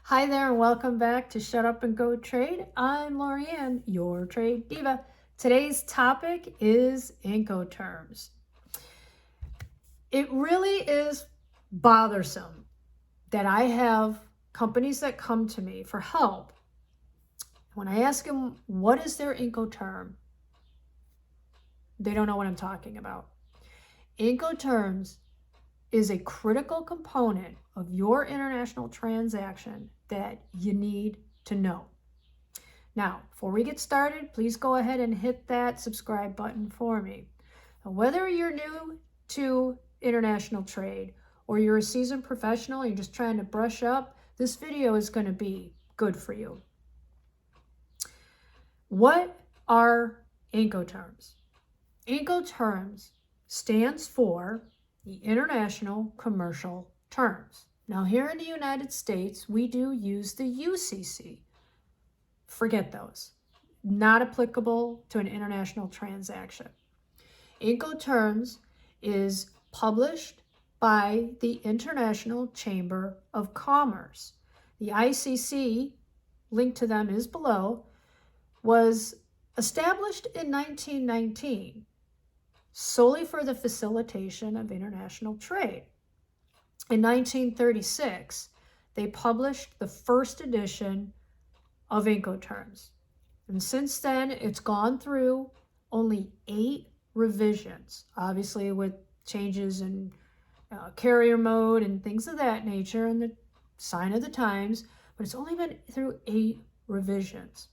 Hi there and welcome back to Shut Up and Go Trade. I'm Lorianne, your trade diva. Today's topic is Incoterms. It really is bothersome that I have companies that come to me for help. When I ask them what is their Incoterm, they don't know what I'm talking about. Incoterms is a critical component of your international transaction that you need to know. Now, before we get started, please go ahead and hit that subscribe button for me. Now, whether you're new to international trade or you're a seasoned professional, you're just trying to brush up, this video is going to be good for you. What are Incoterms? Incoterms stands for the International Commercial Terms. Now, here in the United States, we do use the UCC. Forget those. Not applicable to an international transaction. Incoterms is published by the International Chamber of Commerce. The ICC, link to them is below, was established in 1919 solely for the facilitation of international trade. In 1936, they published the first edition of Incoterms. And since then, it's gone through only 8 revisions, obviously with changes in carrier mode and things of that nature and the sign of the times, but it's only been through 8 revisions.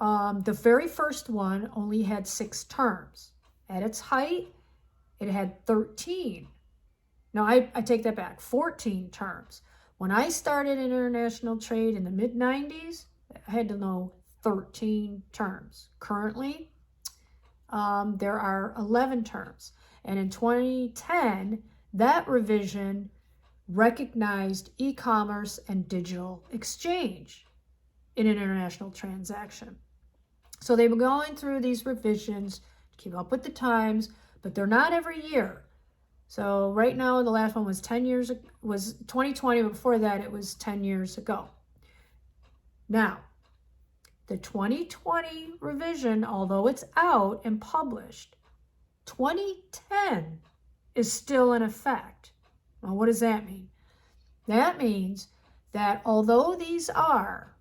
The very first one only had 6 terms. At its height, it had 13. No, I take that back, 14 terms. When I started in international trade in the mid-90s, I had to know 13 terms. Currently, there are 11 terms. And in 2010, that revision recognized e-commerce and digital exchange in an international transaction. So they've been going through these revisions to keep up with the times, but they're not every year. So right now, the last one was 2020, but before that, it was 10 years ago. Now, the 2020 revision, although it's out and published, 2010 is still in effect. Well, what does that mean? That means that although these are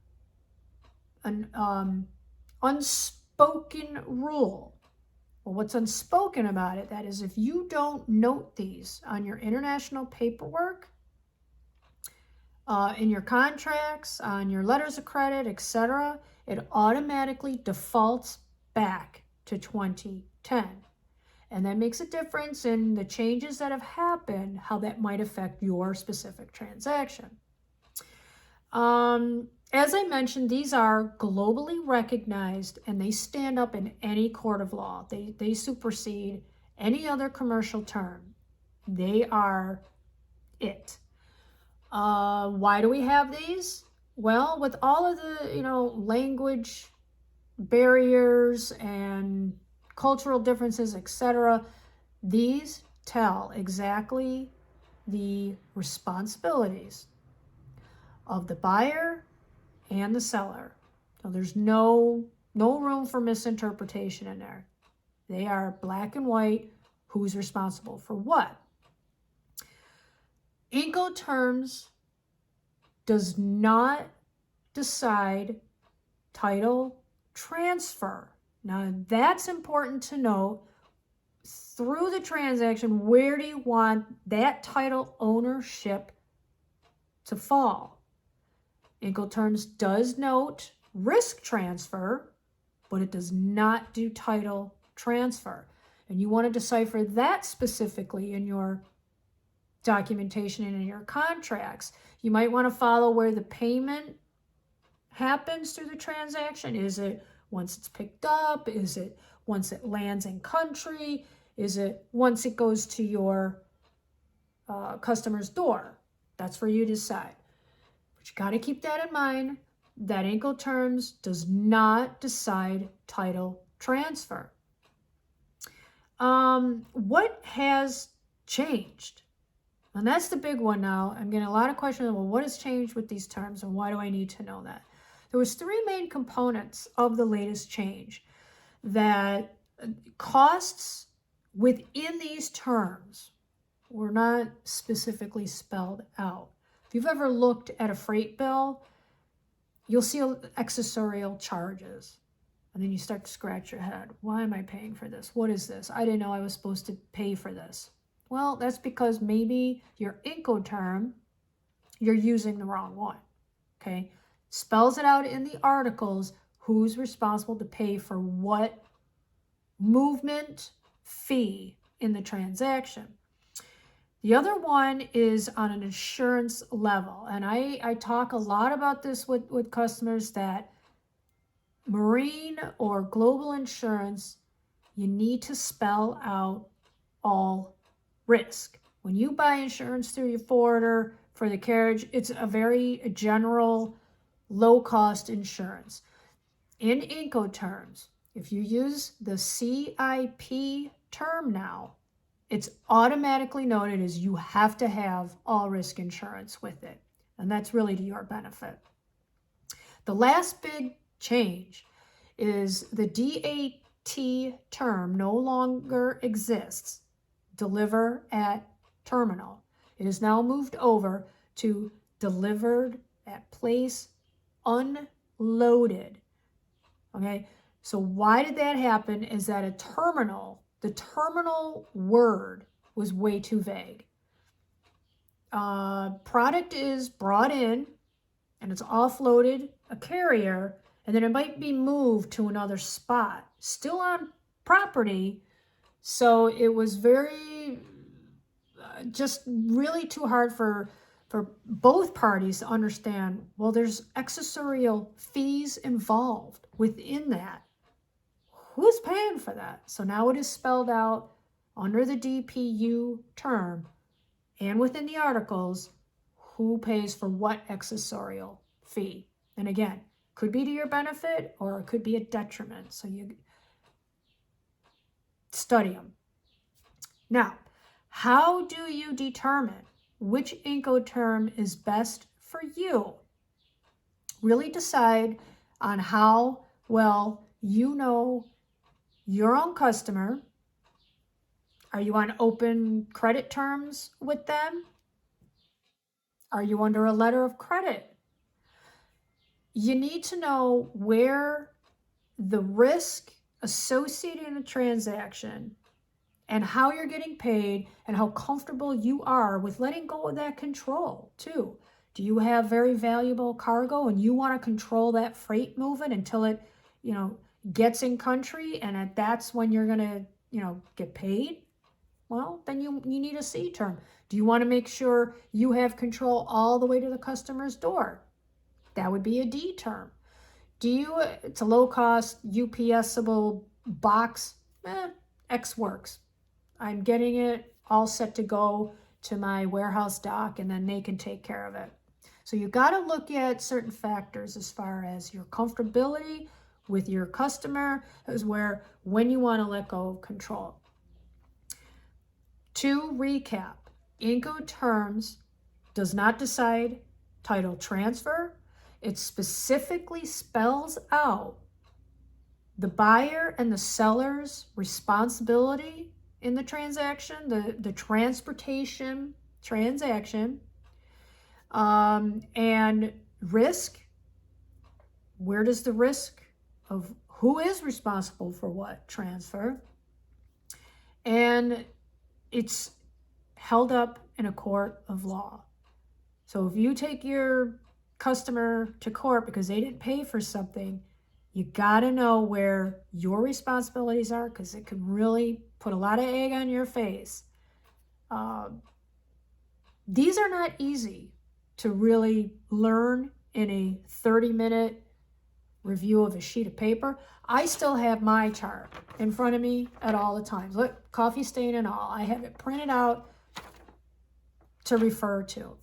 an unspoken rule, well, what's unspoken about it, that is, if you don't note these on your international paperwork, in your contracts, on your letters of credit, etc., it automatically defaults back to 2010. And that makes a difference in the changes that have happened, how that might affect your specific transaction. As I mentioned, these are globally recognized and they stand up in any court of law. They supersede any other commercial term. They are it. Why do we have these? Well, with all of the, language barriers and cultural differences, etc., these tell exactly the responsibilities of the buyer and the seller. So there's no room for misinterpretation in there. They are black and white. Who's responsible for what? Incoterms does not decide title transfer. Now, that's important to note. Through the transaction, where do you want that title ownership to fall? Incoterms does note risk transfer, but it does not do title transfer. And you want to decipher that specifically in your documentation and in your contracts. You might want to follow where the payment happens through the transaction. Is it once it's picked up? Is it once it lands in country? Is it once it goes to your customer's door? That's for you to decide. But you got to keep that in mind, that Incoterms does not decide title transfer. What has changed? And that's the big one now. I'm getting a lot of questions, well, what has changed with these terms and why do I need to know that? There was three main components of the latest change that costs within these terms were not specifically spelled out. If you've ever looked at a freight bill, you'll see accessorial charges. And then you start to scratch your head. Why am I paying for this? What is this? I didn't know I was supposed to pay for this. Well, that's because maybe your Incoterm, you're using the wrong one, okay? Spells it out in the articles who's responsible to pay for what movement fee in the transaction. The other one is on an insurance level. And I talk a lot about this with customers that marine or global insurance, you need to spell out all risk. When you buy insurance through your forwarder for the carriage, it's a very general, low-cost insurance. In Incoterms, if you use the CIP term now, it's automatically noted as you have to have all risk insurance with it. And that's really to your benefit. The last big change is the DAT term no longer exists, deliver at terminal. It is now moved over to delivered at place unloaded. Okay, so why did that happen? Is that a terminal, the terminal word was way too vague. Product is brought in and it's offloaded a carrier, and then it might be moved to another spot, still on property. So it was very, just really too hard for both parties to understand, well, there's accessorial fees involved within that. Who's paying for that? So now it is spelled out under the DPU term and within the articles, who pays for what accessorial fee. And again, could be to your benefit or it could be a detriment. So you study them. Now, how do you determine which Incoterm is best for you? Really decide on how well you know your own customer. Are you on open credit terms with them? Are you under a letter of credit? You need to know where the risk associated in a transaction and how you're getting paid and how comfortable you are with letting go of that control too. Do you have very valuable cargo and you want to control that freight movement until it, gets in country and that's when you're going to, get paid? Well, then you need a C term. Do you want to make sure you have control all the way to the customer's door? That would be a D term. It's a low cost, UPSable box, X works. I'm getting it all set to go to my warehouse dock and then they can take care of it. So you got to look at certain factors as far as your comfortability with your customer, as when you want to let go of control. To recap, Incoterms does not decide title transfer. It specifically spells out the buyer and the seller's responsibility in the transaction, the transportation transaction, and risk. Where does the risk of who is responsible for what transfer? And it's held up in a court of law. So if you take your customer to court because they didn't pay for something, you got to know where your responsibilities are because it can really put a lot of egg on your face. These are not easy to really learn in a 30-minute review of a sheet of paper. I still have my chart in front of me at all the times. Look, coffee stain and all. I have it printed out to refer to.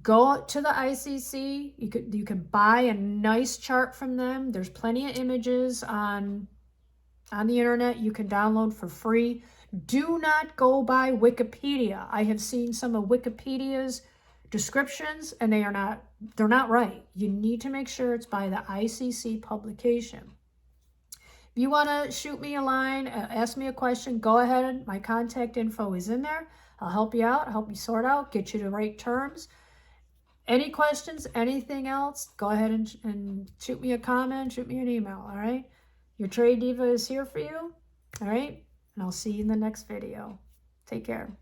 Go to the ICC. You can buy a nice chart from them. There's plenty of images on the internet you can download for free. Do not go by Wikipedia. I have seen some of Wikipedia's descriptions and they're not right. You need to make sure it's by the ICC publication. If you want to shoot me a line, ask me a question, go ahead. My contact info is in there. I'll help you out, help you sort out, get you the right terms. Any questions, anything else, go ahead and shoot me a comment, shoot me an email, all right? Your Trade Diva is here for you, all right? And I'll see you in the next video. Take care.